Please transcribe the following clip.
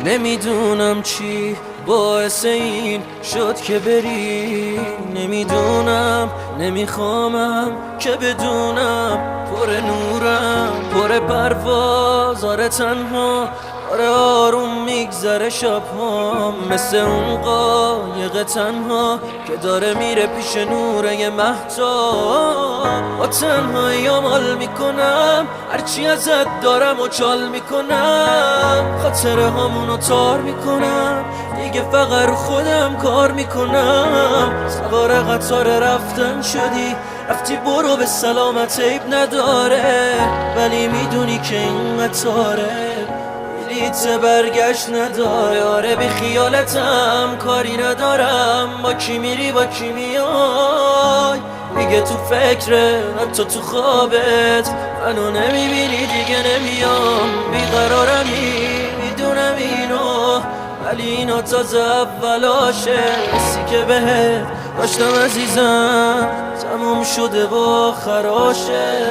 نمیدونم چی باعث این شد که بری، نمیدونم نمیخوامم که بدونم پر نورم پر پرواز، آره تنها، آره آروم میگذره شبهام، مثل اون قایق تنها که داره میره پیش نوره یه مهتاب. با تنهایی مال میکنم، هرچی ازت دارم و چال میکنم، خاطره هامونو تار میکنم، دیگه فقط رو خودم کار میکنم. سوار قطار رفتن شدی، رفتی برو به سلامت، عیب نداره، ولی میدونی که این قطاره بلیت برگشت نداره. آره بی خیالتم کاری ندارم، با کی میری با کی میای، دیگه تو فکره حتی تو خوابت منو نمیبینی، دیگه نمیام، بیقرارمی میدونم اینو، ولی اینا تازه اولاشه، حسی که بهت داشتم عزیزم تموم شده و آخراشه.